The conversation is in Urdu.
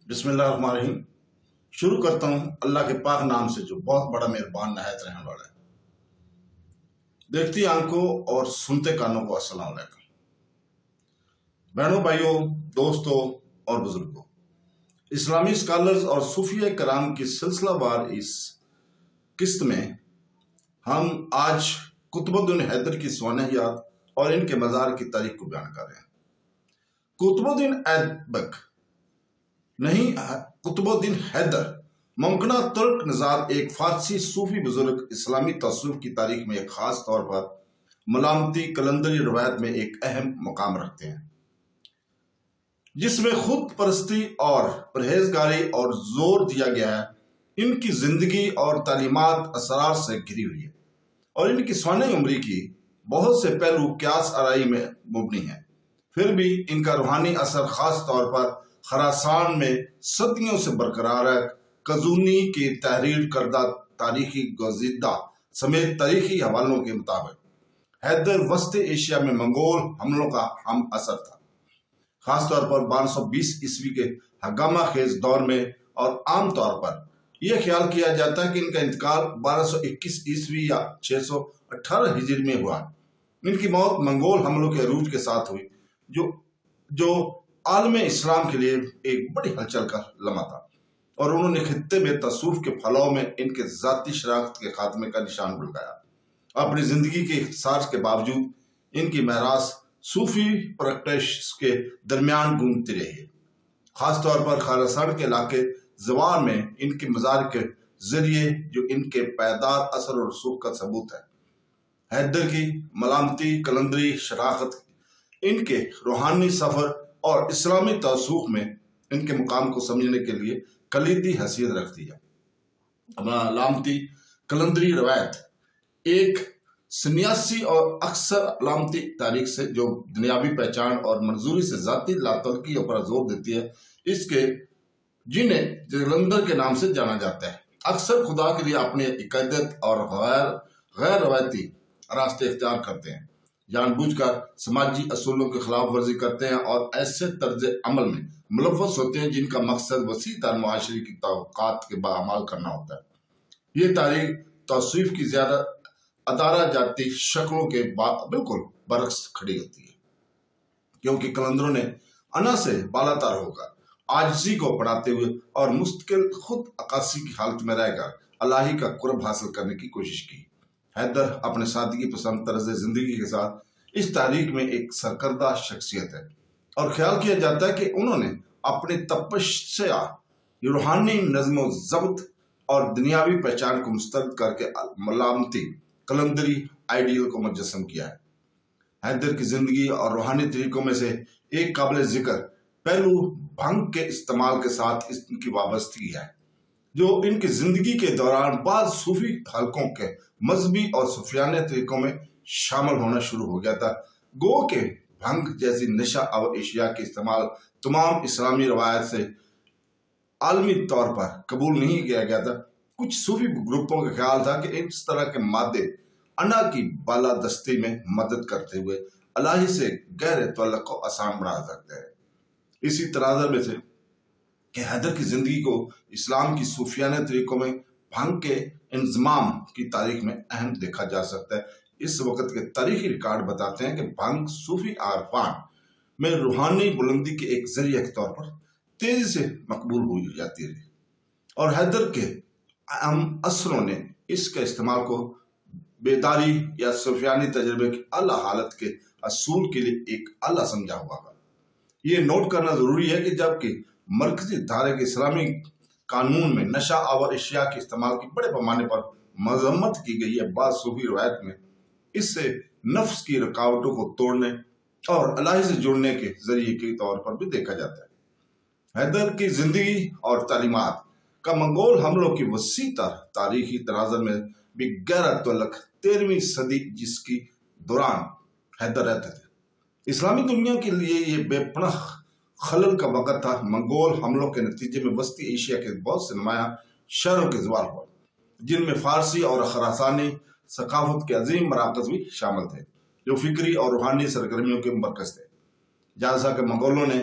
بسم اللہ الرحمن الرحیم۔ شروع کرتا ہوں اللہ کے پاک نام سے جو بہت بڑا مہربان نہایت رحم والا ہے۔ دیکھتی آنکھوں اور سنتے کانوں کو السلام علیکم۔ بہنوں، بھائیوں، دوستوں اور بزرگوں، اسلامی اسکالرز اور صوفیہ کرام کی سلسلہ وار اس قسط میں ہم آج قطب الدین حیدر کی سوانحیات اور ان کے مزار کی تاریخ کو بیان کر رہے ہیں۔ قطب الدین ایبک نہیں، قطب الدین حیدر ممکنہ ترک نژاد ایک فارسی صوفی بزرگ اسلامی تصوف کی تاریخ میں ایک خاص طور پر ملامتی کلندری روایت میں ایک اہم مقام رکھتے ہیں، جس میں خود پرستی اور پرہیزگاری اور زور دیا گیا ہے۔ ان کی زندگی اور تعلیمات اسرار سے گھری ہوئی ہے اور ان کی سوانح عمری کی بہت سے پہلو قیاس آرائی میں مبنی ہیں۔ پھر بھی ان کا روحانی اثر خاص طور پر خراسان میں صدیوں سے برقرار ہے۔ قزوینی کی تحریر کردہ تاریخی گزیدہ سمیت تاریخی حوالوں کے مطابق حیدر وسط ایشیا میں منگول حملوں کا ہم اثر تھا، خاص طور پر 1220 عیسوی کے ہنگامہ خیز دور میں، اور عام طور پر یہ خیال کیا جاتا ہے کہ ان کا انتقال 1221 عیسوی یا 618 ہجری میں ہوا۔ ان کی موت منگول حملوں کے عروج کے ساتھ ہوئی، جو عالم اسلام کے لیے ایک بڑی ہلچل کا لمحہ تھا، اور انہوں نے خطے میں تصوف کے پھیلاؤ میں ان کے ذاتی شراکت کے خاتمے کا نشان لگایا۔ اپنی زندگی کے اختصار کے باوجود ان کی میراث صوفی پریکٹس کے درمیان گونجتی رہی ہے، خاص طور پر خراسان کے علاقے زوار میں ان کے مزار کے ذریعے، جو ان کے پائیدار اثر و رسوخ کا ثبوت ہے۔ حیدر کی ملامتی کلندری شراکت ان کے روحانی سفر اور اسلامی تصوف میں ان کے مقام کو سمجھنے کے لیے کلیدی حیثیت رکھتی ہے۔ علامتی کلندری روایت ایک سنیاسی اور اکثر علامتی تاریخ سے جو دنیاوی پہچان اور منظوری سے ذاتی لاتعلقی پر زور دیتی ہے، اس کے جنہیں جلندر کے نام سے جانا جاتا ہے، اکثر خدا کے لیے اپنی عقیدت اور غیر روایتی راستے اختیار کرتے ہیں، جان بوجھ کر سماجی اصولوں کی خلاف ورزی کرتے ہیں اور ایسے طرز عمل میں ملوث ہوتے ہیں جن کا مقصد وسیع تر معاشرے کی توقعات کے باعمال کرنا ہوتا ہے۔ یہ تاریخ تصوف کی زیادہ ادارہ جاتی شکلوں کے بالکل برعکس کھڑی ہوتی ہے، کیونکہ کلندروں نے انا سے بالاتر ہو کر عاجزی کو اپناتے ہوئے اور مستقل خود عکاسی کی حالت میں رہ کر الہی کا قرب حاصل کرنے کی کوشش کی۔ حیدر اپنے سادگی پسند طرز زندگی کے ساتھ اس تاریخ میں ایک سرکردہ شخصیت ہے، اور خیال کیا جاتا ہے کہ انہوں نے اپنی تپش سے روحانی نظم و ضبط اور دنیاوی پہچان کو مسترد کر کے ملامتی کلندری آئیڈیل کو مجسم کیا ہے۔ حیدر کی زندگی اور روحانی طریقوں میں سے ایک قابل ذکر پہلو بھنگ کے استعمال کے ساتھ ان کی وابستگی ہے، جو ان کی زندگی کے دوران بعض صوفی حلقوں کے مذہبی اور صوفیانہ طریقوں میں شامل ہونا شروع ہو گیا تھا۔ گو کہ بھنگ جیسی نشہ آور اشیاء کے استعمال تمام اسلامی روایت سے عالمی طور پر قبول نہیں کیا گیا تھا۔ کچھ صوفی گروپوں کا خیال تھا کہ اس طرح کے مادے انا کی بالادستی میں مدد کرتے ہوئے الہی سے گہرے تعلق کو آسان بنا سکتے ہیں۔ اسی تناظر میں سے کہ حیدر کی زندگی کو اسلام کی صوفیانہ طریقوں میں بھنگ کے انضمام کی تاریخ میں اہم دیکھا جا سکتا ہے۔ اس وقت کے تاریخی ریکارڈ بتاتے ہیں کہ بھنگ صوفی عارفان میں روحانی بلندی کے ایک ذریعہ کے طور پر تیزی سے مقبول ہوئی جاتی رہی، اور حیدر کے اہم اثروں نے اس کے استعمال کو بیداری یا صوفیانی تجربے کی اعلیٰ حالت کے اصول کے لیے ایک اعلیٰ سمجھا ہوا ہے۔ یہ نوٹ کرنا ضروری ہے کہ جبکہ مرکزی دھارے کے اسلامی قانون میں نشہ آور اشیاء کے استعمال کی بڑے پیمانے پر مذمت کی گئی ہے، بعض صوفی روایت میں اس سے نفس کی رکاوٹوں کو توڑنے اور الہی سے جڑنے کے ذریعے کے طور پر بھی دیکھا جاتا ہے۔ حیدر کی زندگی اور تعلیمات کا منگول حملوں کی وسیع تر تاریخی تناظر میں بھی گہرا تعلق 13ویں صدی جس کی دوران حیدر رہتے تھے۔ اسلامی دنیا کے لیے یہ بے پناہ خلل کا وقت تھا۔ منگول حملوں کے نتیجے میں وسطی ایشیا کے بہت سے نمایاں شہروں کے زوال ہوا، جن میں فارسی اور خراسانی ثقافت کے عظیم مراکز بھی شامل تھے، جو فکری اور روحانی سرگرمیوں کے مرکز تھے۔ جیسا کہ منگولوں نے